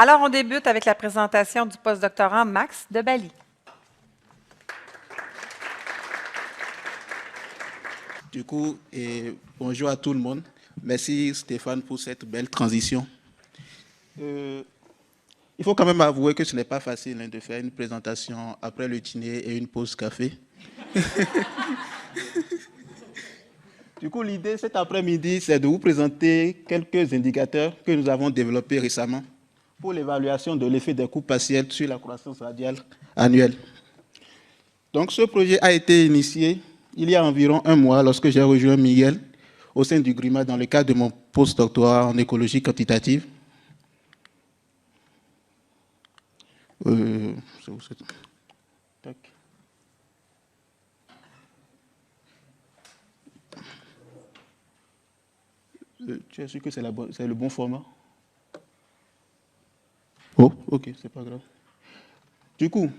Alors, on débute avec la présentation du postdoctorant Max de Bali. Du coup, bonjour à tout le monde. Merci Stéphane pour cette belle transition. Il faut quand même avouer que ce n'est pas facile de faire une présentation après le dîner et une pause café. Du coup, l'idée cet après-midi, c'est de vous présenter quelques indicateurs que nous avons développés récemment pour l'évaluation de l'effet des coupes partielles sur la croissance radiale annuelle. Donc, ce projet a été initié il y a environ un mois lorsque j'ai rejoint Miguel au sein du GRIMA dans le cadre de mon post-doctorat en écologie quantitative. Tu es sûr que c'est le bon format? Oh, ok, c'est pas grave. Du coup,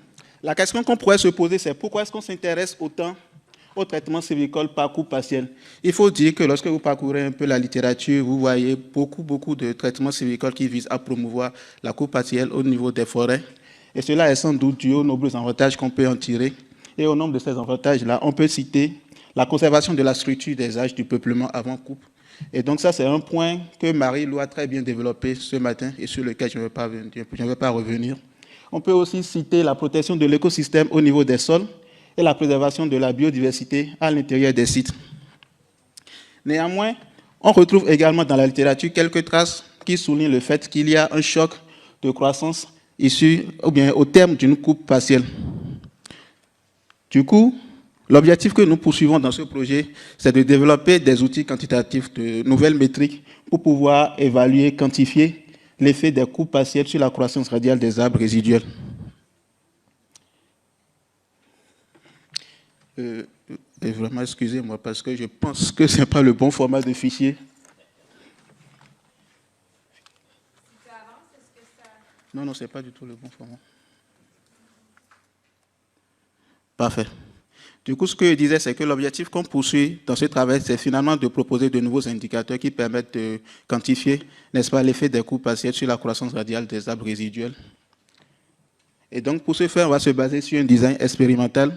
la question qu'on pourrait se poser, c'est pourquoi est-ce qu'on s'intéresse autant au traitement sylvicole par coupe partielle? Il faut dire que lorsque vous parcourez un peu la littérature, vous voyez beaucoup de traitements sylvicoles qui visent à promouvoir la coupe partielle au niveau des forêts. Et cela est sans doute dû aux nombreux avantages qu'on peut en tirer. Et au nombre de ces avantages-là, on peut citer la conservation de la structure des âges du peuplement avant coupe. Et donc ça, c'est un point que Marie-Lou a très bien développé ce matin et sur lequel je ne vais pas revenir. On peut aussi citer la protection de l'écosystème au niveau des sols et la préservation de la biodiversité à l'intérieur des sites. Néanmoins, on retrouve également dans la littérature quelques traces qui soulignent le fait qu'il y a un choc de croissance issu au terme d'une coupe partielle. Du coup, l'objectif que nous poursuivons dans ce projet, c'est de développer des outils quantitatifs, de nouvelles métriques pour pouvoir évaluer, quantifier l'effet des coupes partielles sur la croissance radiale des arbres résiduels. Vraiment, excusez-moi, parce que je pense que ce n'est pas le bon format de fichier. Non, ce n'est pas du tout le bon format. Parfait. Du coup, ce que je disais, c'est que l'objectif qu'on poursuit dans ce travail, c'est finalement de proposer de nouveaux indicateurs qui permettent de quantifier, n'est-ce pas, l'effet des coupes partielles sur la croissance radiale des arbres résiduels. Et donc, pour ce faire, on va se baser sur un design expérimental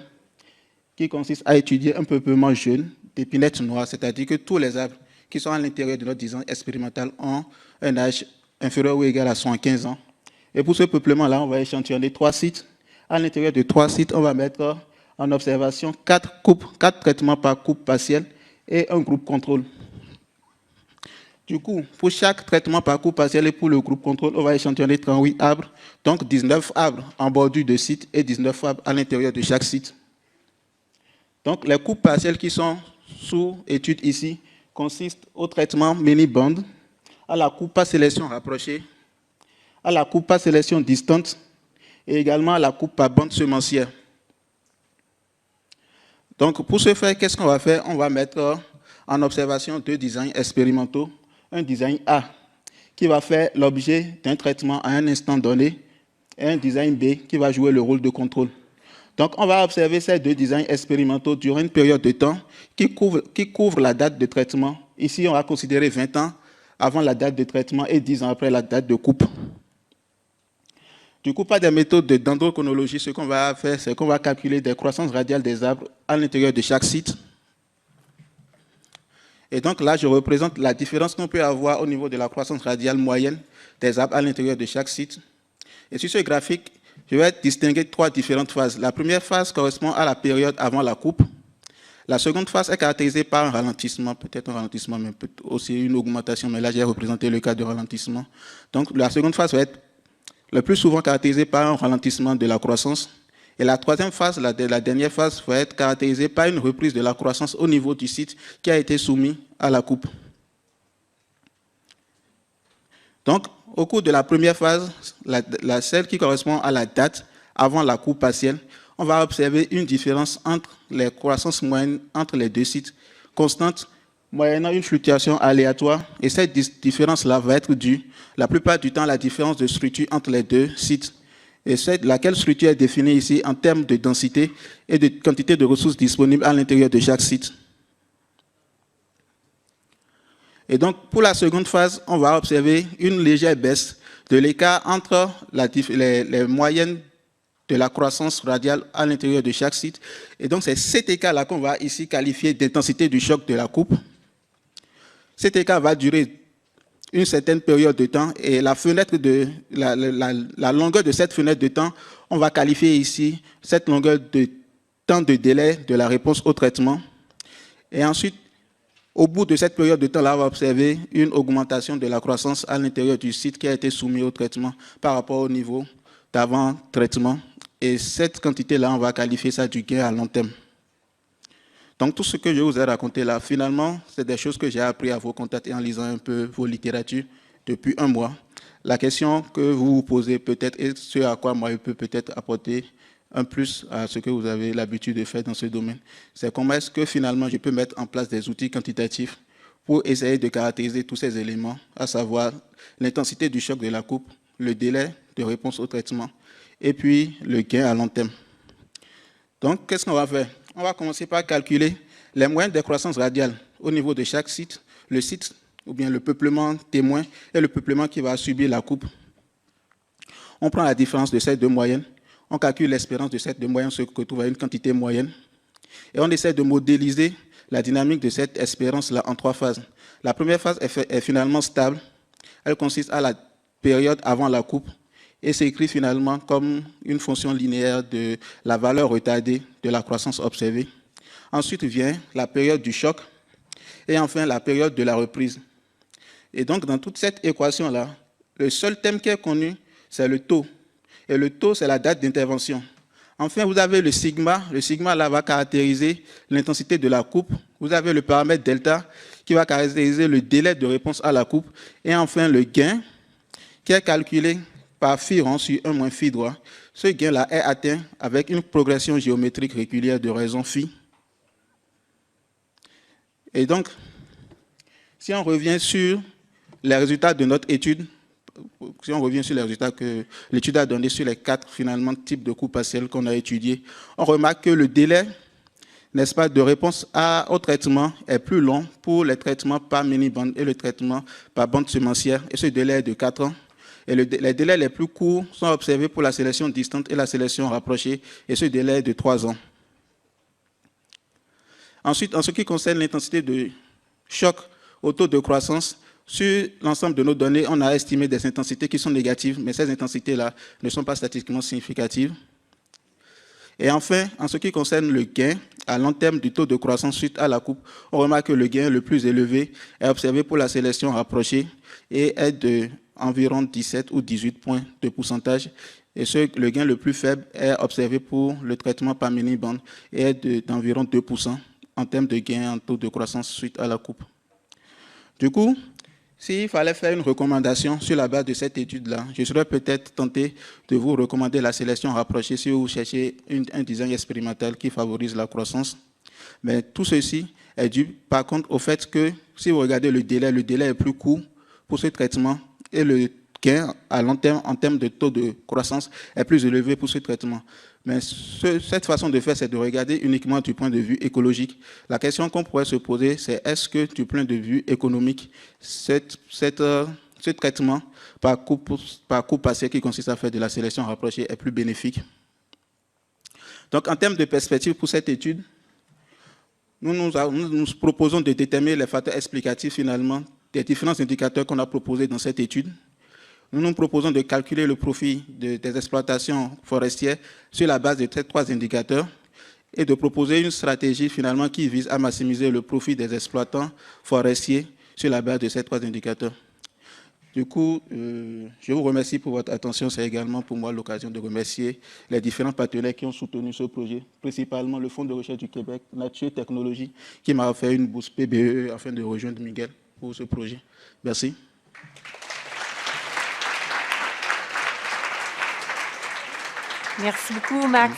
qui consiste à étudier un peuplement jeune d'épinettes noires, c'est-à-dire que tous les arbres qui sont à l'intérieur de notre design expérimental ont un âge inférieur ou égal à 75 ans. Et pour ce peuplement-là, on va échantillonner 3 sites. À l'intérieur de 3 sites, on va mettre en observation 4 traitements par coupe partielle et un groupe contrôle. Du coup, pour chaque traitement par coupe partielle et pour le groupe contrôle, on va échantillonner 38 arbres, donc 19 arbres en bordure de site et 19 arbres à l'intérieur de chaque site. Donc, les coupes partielles qui sont sous étude ici consistent au traitement mini-band, à la coupe par sélection rapprochée, à la coupe par sélection distante et également à la coupe par bande semencière. Donc, pour ce faire, qu'est-ce qu'on va faire? On va mettre en observation 2 designs expérimentaux. Un design A qui va faire l'objet d'un traitement à un instant donné et un design B qui va jouer le rôle de contrôle. Donc, on va observer ces 2 designs expérimentaux durant une période de temps qui couvre la date de traitement. Ici, on va considérer 20 ans avant la date de traitement et 10 ans après la date de coupe. Du coup, par des méthodes de dendrochronologie, ce qu'on va faire, c'est qu'on va calculer des croissances radiales des arbres à l'intérieur de chaque site. Et donc là, je représente la différence qu'on peut avoir au niveau de la croissance radiale moyenne des arbres à l'intérieur de chaque site. Et sur ce graphique, je vais distinguer 3 différentes phases. La première phase correspond à la période avant la coupe. La seconde phase est caractérisée par un ralentissement, peut-être un ralentissement, mais aussi une augmentation, mais là j'ai représenté le cas de ralentissement. Donc la seconde phase va être le plus souvent caractérisée par un ralentissement de la croissance. Et la troisième phase, la dernière phase, va être caractérisée par une reprise de la croissance au niveau du site qui a été soumis à la coupe. Donc, au cours de la première phase, celle qui correspond à la date avant la coupe partielle, on va observer une différence entre les croissances moyennes entre les 2 sites constante, moyennant une fluctuation aléatoire. Et cette différence-là va être due, la plupart du temps, à la différence de structure entre les 2 sites. Et laquelle structure est définie ici en termes de densité et de quantité de ressources disponibles à l'intérieur de chaque site. Et donc, pour la seconde phase, on va observer une légère baisse de l'écart entre les moyennes de la croissance radiale à l'intérieur de chaque site. Et donc, c'est cet écart-là qu'on va ici qualifier d'intensité du choc de la coupe. Cet écart va durer une certaine période de temps et la longueur de cette fenêtre de temps, on va qualifier ici cette longueur de temps de délai de la réponse au traitement. Et ensuite, au bout de cette période de temps-là, on va observer une augmentation de la croissance à l'intérieur du site qui a été soumis au traitement par rapport au niveau d'avant-traitement. Et cette quantité-là, on va qualifier ça du gain à long terme. Donc, tout ce que je vous ai raconté là, finalement, c'est des choses que j'ai appris à vos contacts et en lisant un peu vos littératures depuis un mois. La question que vous vous posez peut-être et ce à quoi moi je peux peut-être apporter un plus à ce que vous avez l'habitude de faire dans ce domaine, c'est comment est-ce que finalement je peux mettre en place des outils quantitatifs pour essayer de caractériser tous ces éléments, à savoir l'intensité du choc de la coupe, le délai de réponse au traitement et puis le gain à long terme. Donc, qu'est-ce qu'on va faire? On va commencer par calculer les moyennes des croissances radiales au niveau de chaque site, le site ou bien le peuplement témoin et le peuplement qui va subir la coupe. On prend la différence de ces deux moyennes, on calcule l'espérance de ces deux moyennes, ce que trouve à une quantité moyenne, et on essaie de modéliser la dynamique de cette espérance-là en trois phases. La première phase est finalement stable, elle consiste à la période avant la coupe, et s'écrit finalement comme une fonction linéaire de la valeur retardée de la croissance observée. Ensuite vient la période du choc et enfin la période de la reprise. Et donc, dans toute cette équation-là, le seul thème qui est connu, c'est le taux. Et le taux, c'est la date d'intervention. Enfin, vous avez le sigma. Le sigma, là, va caractériser l'intensité de la coupe. Vous avez le paramètre delta qui va caractériser le délai de réponse à la coupe. Et enfin, le gain qui est calculé par phi rond sur 1 moins phi droit. Ce gain-là est atteint avec une progression géométrique régulière de raison phi. Et donc, si on revient sur les résultats de notre étude, si on revient sur les résultats que l'étude a donnés sur les 4 finalement types de coupes partielles qu'on a étudiés, on remarque que le délai, n'est-ce pas, de réponse au traitement est plus long pour les traitements par mini-bande et le traitement par bande semencière, et ce délai est de 4 ans. Et les délais les plus courts sont observés pour la sélection distante et la sélection rapprochée, et ce délai est de 3 ans. Ensuite, en ce qui concerne l'intensité de choc au taux de croissance, sur l'ensemble de nos données, on a estimé des intensités qui sont négatives, mais ces intensités-là ne sont pas statistiquement significatives. Et enfin, en ce qui concerne le gain à long terme du taux de croissance suite à la coupe, on remarque que le gain le plus élevé est observé pour la sélection rapprochée et est d'environ 17 ou 18 points de pourcentage. Et le gain le plus faible est observé pour le traitement par mini-bande et est d'environ 2% en termes de gain en taux de croissance suite à la coupe. Du coup, s'il fallait faire une recommandation sur la base de cette étude-là, je serais peut-être tenté de vous recommander la sélection rapprochée si vous cherchez un design expérimental qui favorise la croissance. Mais tout ceci est dû, par contre, au fait que, si vous regardez le délai est plus court pour ce traitement et le gain à long terme, en termes de taux de croissance, est plus élevé pour ce traitement. Mais cette façon de faire, c'est de regarder uniquement du point de vue écologique. La question qu'on pourrait se poser, c'est est-ce que du point de vue économique, ce traitement par coupe partielle qui consiste à faire de la sélection rapprochée est plus bénéfique? Donc, en termes de perspective pour cette étude, nous proposons de déterminer les facteurs explicatifs finalement des différents indicateurs qu'on a proposés dans cette étude. Nous proposons de calculer le profit des exploitations forestières sur la base de ces 3 indicateurs et de proposer une stratégie finalement qui vise à maximiser le profit des exploitants forestiers sur la base de ces 3 indicateurs. Du coup, je vous remercie pour votre attention. C'est également pour moi l'occasion de remercier les différents partenaires qui ont soutenu ce projet, principalement le Fonds de recherche du Québec, Nature et Technologie, qui m'a offert une bourse PBE afin de rejoindre Miguel pour ce projet. Merci. Merci beaucoup, Max.